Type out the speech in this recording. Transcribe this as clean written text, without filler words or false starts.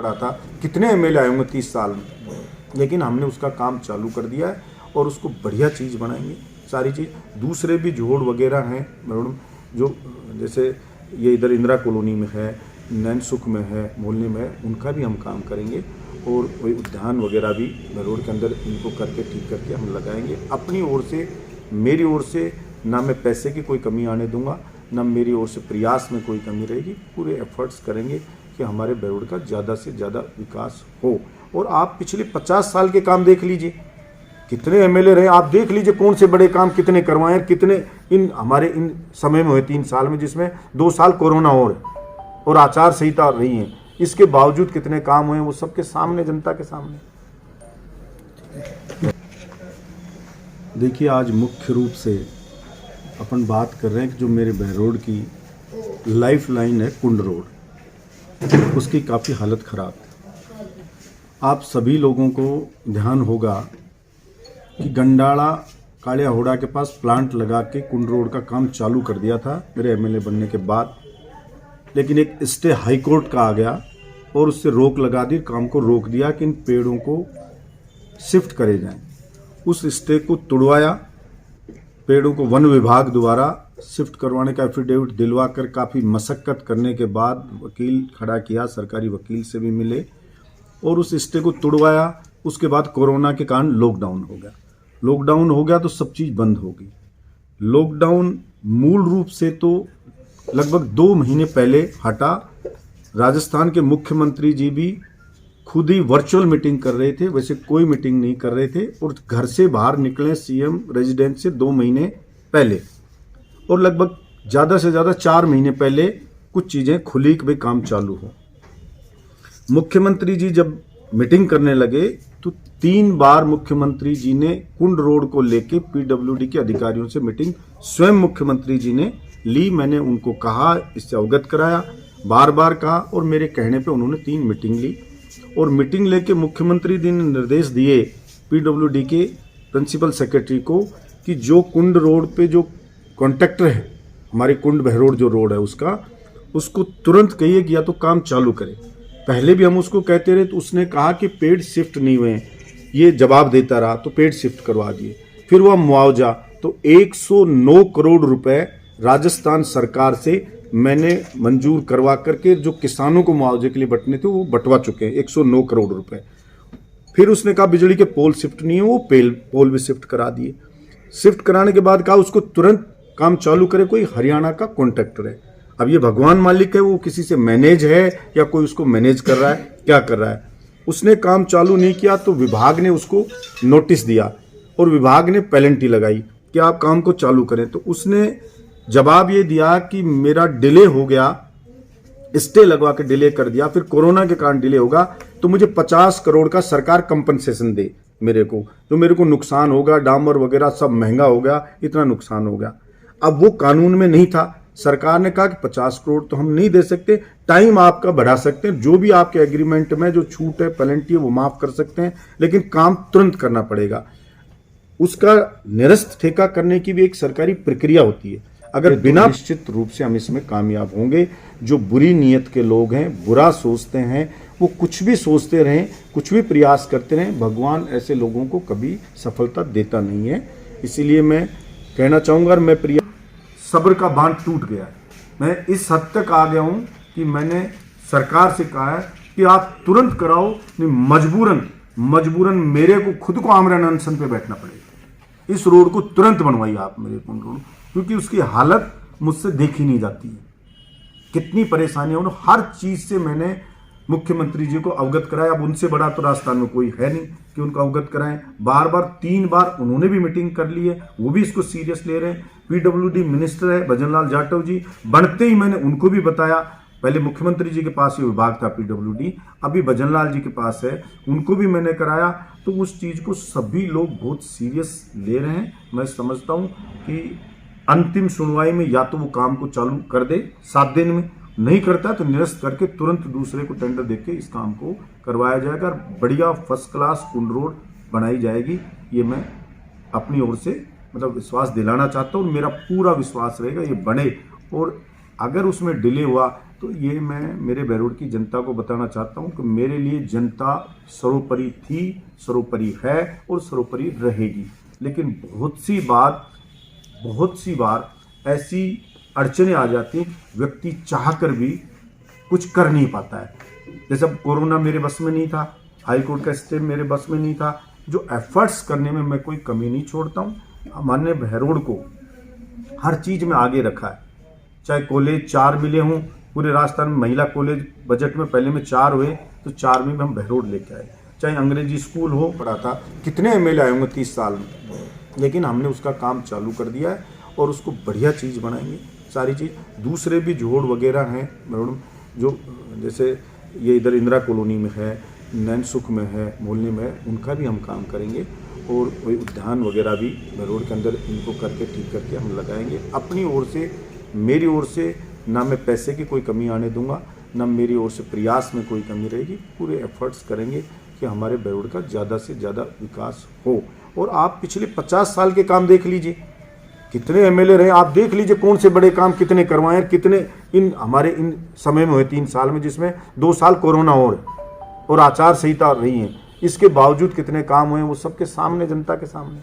कहा था, कितने एमएलए आए होंगे 30 साल में, लेकिन हमने उसका काम चालू कर दिया है और उसको बढ़िया चीज़ बनाएंगे। सारी चीज़ दूसरे भी जोड़ वगैरह हैं मैडम, जो जैसे ये इधर इंदिरा कॉलोनी में है, नैन सुख में है, मोहल्ले में है, उनका भी हम काम करेंगे और वही उद्यान वगैरह भी रोड के अंदर इनको करके ठीक करके हम लगाएंगे। अपनी ओर से, मेरी ओर से ना मैं पैसे की कोई कमी आने दूंगा, ना मेरी ओर से प्रयास में कोई कमी रहेगी। पूरे एफर्ट्स करेंगे कि हमारे बड़ौद का ज़्यादा से ज़्यादा विकास हो। और आप पिछले 50 साल के काम देख लीजिए, कितने एमएलए रहे, आप देख लीजिए कौन से बड़े काम कितने करवाए, कितने इन हमारे इन समय में हुए 3 साल में, जिसमें 2 साल कोरोना और आचार संहिता रही है, इसके बावजूद कितने काम हुए, वो सबके सामने, जनता के सामने। देखिए, आज मुख्य रूप से अपन बात कर रहे हैं कि जो मेरे बहरोड की लाइफ लाइन है कुंड रोड, उसकी काफ़ी हालत ख़राब है। आप सभी लोगों को ध्यान होगा कि गंडाड़ा कालियाहोड़ा के पास प्लांट लगा के कुंड रोड का काम चालू कर दिया था मेरे एमएलए बनने के बाद, लेकिन एक स्टे हाई कोर्ट का आ गया और उससे रोक लगा दी, काम को रोक दिया कि इन पेड़ों को शिफ्ट करे जाएं। उस स्टे को तुड़वाया, पेड़ों को वन विभाग द्वारा शिफ्ट करवाने का एफिडेविट दिलवा कर काफ़ी मशक्कत करने के बाद वकील खड़ा किया, सरकारी वकील से भी मिले और उस स्टे को तुड़वाया। उसके बाद कोरोना के कारण लॉकडाउन हो गया। लॉकडाउन हो गया तो सब चीज़ बंद हो गई। लॉकडाउन मूल रूप से तो लगभग 2 महीने पहले हटा। राजस्थान के मुख्यमंत्री जी भी खुद ही वर्चुअल मीटिंग कर रहे थे, वैसे कोई मीटिंग नहीं कर रहे थे, और घर से बाहर निकले सीएम रेजिडेंस से 2 महीने पहले, और लगभग ज़्यादा से ज़्यादा 4 महीने पहले कुछ चीज़ें खुली कि भाई काम चालू हो। मुख्यमंत्री जी जब मीटिंग करने लगे तो 3 बार मुख्यमंत्री जी ने कुंड रोड को लेके पीडब्ल्यूडी के अधिकारियों से मीटिंग स्वयं मुख्यमंत्री जी ने ली। मैंने उनको कहा, इससे अवगत कराया, बार बार कहा, और मेरे कहने पे उन्होंने 3 मीटिंग ली। और मीटिंग लेके मुख्यमंत्री जी ने निर्देश दिए पीडब्ल्यूडी के प्रिंसिपल सेक्रेटरी को कि जो कुंड रोड पे जो कॉन्ट्रैक्टर है, हमारे कुंड बहरोड जो रोड है उसको तुरंत कहिए कि या तो काम चालू करे। पहले भी हम उसको कहते रहे तो उसने कहा कि पेड़ शिफ्ट नहीं हुए, ये जवाब देता रहा, तो पेड़ शिफ्ट करवा दिए। फिर वह मुआवजा, तो 109 करोड़ रुपए राजस्थान सरकार से मैंने मंजूर करवा करके जो किसानों को मुआवजे के लिए बंटने थे वो बंटवा चुके हैं, 109 करोड़ रुपए। फिर उसने कहा बिजली के पोल शिफ्ट नहीं है, वो पोल भी शिफ्ट करा दिए। शिफ्ट कराने के बाद कहा उसको तुरंत काम चालू करे, कोई हरियाणा का कॉन्ट्रैक्टर है। अब ये भगवान मालिक है, वो किसी से मैनेज है या कोई उसको मैनेज कर रहा है, क्या कर रहा है। उसने काम चालू नहीं किया तो विभाग ने उसको नोटिस दिया और विभाग ने पेनल्टी लगाई कि आप काम को चालू करें। तो उसने जवाब ये दिया कि मेरा डिले हो गया, स्टे लगवा के डिले कर दिया, फिर कोरोना के कारण डिले होगा तो मुझे 50 करोड़ का सरकार कंपनसेशन दे मेरे को, जो मेरे को नुकसान होगा, डामर वगैरह सब महंगा हो गया, इतना नुकसान हो गया। अब वो कानून में नहीं था। सरकार ने कहा कि 50 करोड़ तो हम नहीं दे सकते, टाइम आपका बढ़ा सकते हैं, जो भी आपके एग्रीमेंट में जो छूट है, पेनल्टी है, वो माफ कर सकते हैं, लेकिन काम तुरंत करना पड़ेगा। उसका निरस्त ठेका करने की भी एक सरकारी प्रक्रिया होती है। अगर बिना, निश्चित रूप से हम इसमें कामयाब होंगे। जो बुरी नीयत के लोग हैं, बुरा सोचते हैं, वो कुछ भी सोचते रहें, कुछ भी प्रयास करते रहें, भगवान ऐसे लोगों को कभी सफलता देता नहीं है। इसीलिए मैं कहना चाहूँगा, और मैं प्रिय सब्र का बांध टूट गया है। मैं इस हद तक आ गया हूँ कि मैंने सरकार से कहा है कि आप तुरंत कराओ, नहीं मजबूरन मेरे को खुद को आमरण अनशन पे बैठना पड़ेगा। इस रोड को तुरंत बनवाइए आप मेरे कुंड रोड, क्योंकि उसकी हालत मुझसे देखी नहीं जाती है। कितनी परेशानियां, उन्होंने हर चीज से मैंने मुख्यमंत्री जी को अवगत कराया। अब उनसे बड़ा तो राजस्थान में कोई है नहीं कि उनको अवगत कराएं। बार बार 3 बार उन्होंने भी मीटिंग कर ली है, वो भी इसको सीरियस ले रहे हैं। पीडब्ल्यूडी मिनिस्टर है भजनलाल जाटव जी, बनते ही मैंने उनको भी बताया। पहले मुख्यमंत्री जी के पास ये विभाग था पीडब्ल्यूडी, अभी भजनलाल जी के पास है, उनको भी मैंने कराया। तो उस चीज को सभी लोग बहुत सीरियस ले रहे हैं। मैं समझता हूँ कि अंतिम सुनवाई में या तो वो काम को चालू कर दे 7 दिन में, नहीं करता तो निरस्त करके तुरंत दूसरे को टेंडर देके इस काम को करवाया जाएगा और बढ़िया फर्स्ट क्लास कुंड रोड बनाई जाएगी। ये मैं अपनी ओर से विश्वास दिलाना चाहता हूँ। मेरा पूरा विश्वास रहेगा ये बने, और अगर उसमें डिले हुआ तो ये मैं मेरे बहरोड की जनता को बताना चाहता हूँ कि मेरे लिए जनता सर्वोपरि थी, सर्वोपरि है और सर्वोपरि रहेगी। लेकिन बहुत सी बार ऐसी अड़चनें आ जाती हैं, व्यक्ति चाहकर भी कुछ कर नहीं पाता है। जैसे अब कोरोना मेरे बस में नहीं था, हाई कोर्ट का स्टे मेरे बस में नहीं था। जो एफर्ट्स करने में मैं कोई कमी नहीं छोड़ता हूँ। माननीय बहरोड को हर चीज़ में आगे रखा है। चाहे कॉलेज 4 मिले हों पूरे राजस्थान में, महिला कॉलेज बजट में पहले में 4 हुए तो 4 में हम बहरोड लेके आए। चाहे अंग्रेजी स्कूल हो, पढ़ा था, कितने एमएलए आए होंगे 30 साल में, लेकिन हमने उसका काम चालू कर दिया है और उसको बढ़िया चीज़ बनाएंगे। सारी चीज़ दूसरे भी जोड़ वगैरह हैं जो जैसे ये इधर इंदिरा कॉलोनी में है, नैन सुख में है, मोहल्ले में है, उनका भी हम काम करेंगे। और कोई उद्यान वगैरह भी रोड के अंदर इनको करके ठीक करके हम लगाएंगे। अपनी ओर से, मेरी ओर से ना मैं पैसे की कोई कमी आने दूंगा, ना मेरी ओर से प्रयास में कोई कमी रहेगी। पूरे एफर्ट्स करेंगे कि हमारे बहरोड का ज़्यादा से ज़्यादा विकास हो। और आप पिछले 50 साल के काम देख लीजिए, कितने एमएलए रहे, आप देख लीजिए कौन से बड़े काम कितने करवाए, कितने इन हमारे इन समय में हुए 3 साल में, जिसमें 2 साल कोरोना और आचार संहिता रही है। इसके बावजूद कितने काम हुए वो सबके सामने, जनता के सामने।